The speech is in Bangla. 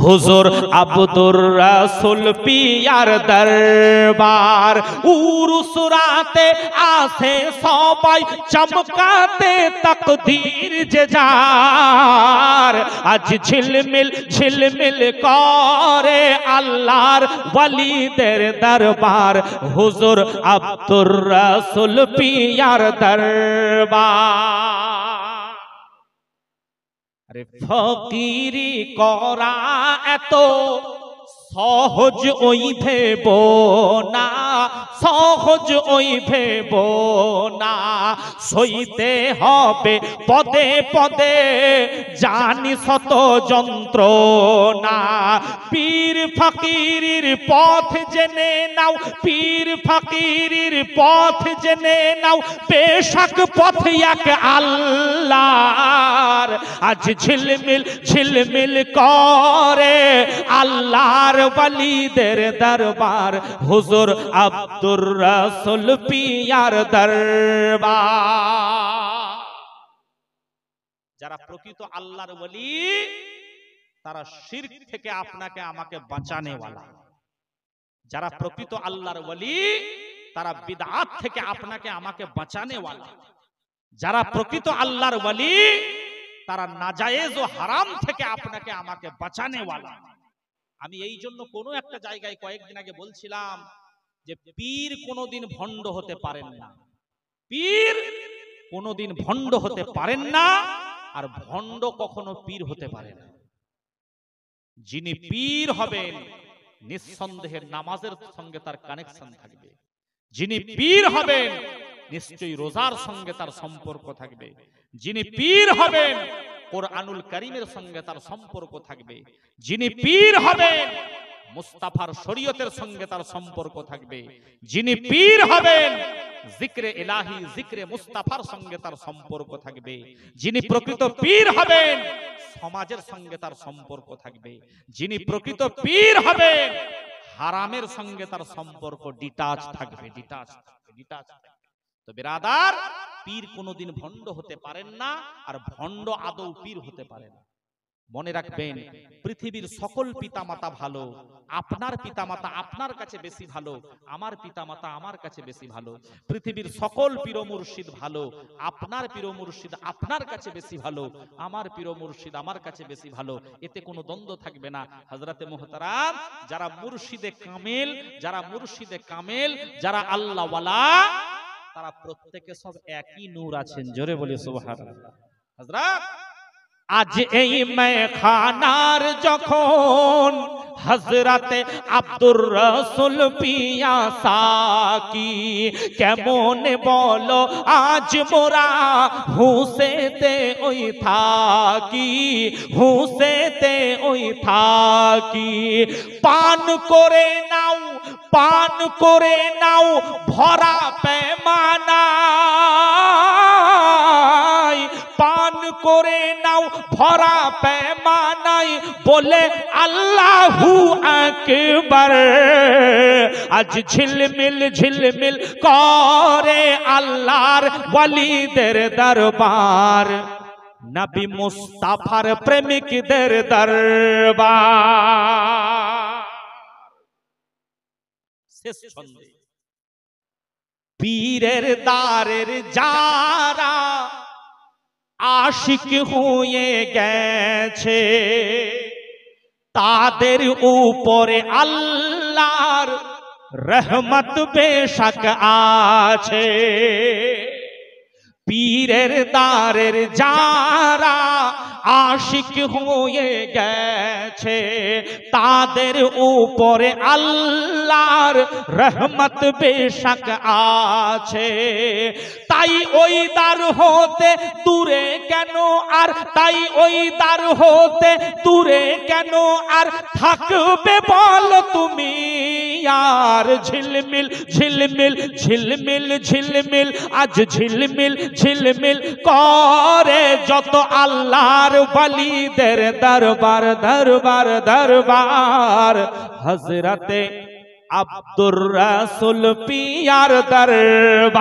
হুজুর আব্দুর রাসূল পিয়ার দরবার উরুস রাতে আসে সবাই চমকাতে তকদীর যে যার আজ ঝিলমিল ঝিলমিল করে আল্লাহর ওয়ালিদের দরবার হুজুর আব্দুর রাসূল পিয়ার দরবার। আরে ফকিরি করা এত সহজ ওই ভেব না, সহজ ওই ভেব না, সইতে হবে পদে পদে জানি শত যন্ত্রণা। পীর ফকিরির পথ জেনে নাও, পীর ফকিরির পথ জেনে নাও, বেশক পথ এক আল্লাহর। আজ ঝিলমিল ঝিলমিল করে আল্লাহর ওয়ালিদের দরবার হুজুর আব্দুর রাসূল পিয়ার দরবার। যারা প্রকৃত আল্লাহর ওয়ালি তারা শিরক থেকে আপনাকে আমাকে বাঁচানে ওয়ালা। যারা প্রকৃত আল্লাহর ওয়ালি তারা বিদআত থেকে আপনাকে আমাকে বাঁচানে ওয়ালা। যারা প্রকৃত আল্লাহর ওয়ালি তারা নাজায়েজ ও হারাম থেকে আপনাকে আমাকে বাঁচানে ওয়ালা। আমি এই জন্য কোনো একটা জায়গায় কয়েকদিন আগে বলছিলাম যে পীর কোনোদিন ভণ্ড হতে পারেন না, পীর কোনোদিন ভণ্ড হতে পারেন না, আর ভণ্ড কখনো পীর হতে পারে না। যিনি পীর হবেন নিঃসন্দেহে নামাজের সঙ্গে তার কানেকশন থাকবে। যিনি পীর হবেন নিশ্চয়ই রোজার সঙ্গে তার সম্পর্ক থাকবে। যিনি পীর হবেন কোরআনুল কারীমের সঙ্গে তার সম্পর্ক থাকবে। যিনি পীর হবেন মুস্তাফার শরীয়তের সঙ্গে তার সম্পর্ক থাকবে। যিনি পীর হবেন জিক্রে ইলাহি জিক্রে মুস্তাফার সঙ্গে তার সম্পর্ক থাকবে। যিনি প্রকৃত পীর হবেন সমাজের সঙ্গে তার সম্পর্ক থাকবে। যিনি প্রকৃত পীর হবেন হারামের সঙ্গে তার সম্পর্ক ডিটাচ থাকবে, ডিটাচ থাকবে। তো বিরাদার, পীর কোনোদিন ভণ্ড হতে পারেন না, আর ভণ্ড আদৌ পীর হতে পারে না। মনে রাখবেন, পৃথিবীর সকল পিতামাতা ভালো, আপনার পিতামাতা আপনার কাছে বেশি ভালো, আমার পিতামাতা আমার কাছে বেশি ভালো। পৃথিবীর সকল পীর মুর্শিদ ভালো, আপনার পীর মুর্শিদ আপনার কাছে বেশি ভালো, আমার পীর মুর্শিদ আমার কাছে বেশি ভালো। এতে কোনো দ্বন্দ্ব থাকবে না। হযরতে মুহতারাম, যারা মুর্শিদে কামেল, যারা মুর্শিদে কামেল, যারা আল্লাহ ওয়ালা, তারা প্রত্যেকে সব একই নূর আছেন। জোরে বলি সুবহানাল্লাহ। হযরত আজ এই মেখানার যখন হযরতে আব্দুর রাসূল পিয়া সাকি, কেমন বলো আজ মোরা হুসেতে ওই থাকি, হুসেতে ওই থাকি। পান করে নাও, পান করে নাও ভরা পেমানায়, পান করে নাও ভরা পেমানায়, বলে আল্লাহু আকবার। আজ ঝিলমিল ঝিলমিল করে আল্লাহর ওয়ালিদের দরবার, নবী মুস্তাফার প্রেমিকদের দরবার। শেষ ছন্দে পীরের দারের যারা আশিক হয়ে গেছে, তাদের উপরে আল্লাহর রহমত বেশক আছে। পীরের দারের যারা আশিক হয়ে গেছে, তাদের উপরে আল্লাহর রহমত বেশক আছে। তাই ওই দার হতে দূরে কেন আর, তাই ওই দার হতে দূরে কেন আর থাকবে বলো তুমি আর। ঝিলমিল ঝিলমিল ঝিলমিল ঝিলমিল আজ ঝিলমিল ঝিলমিল করে যত আল্লাহর ওয়ালিদের দরবার, দরবার দরবার। হযরতে আব্দুর রাসূল পিয়ার দরবার।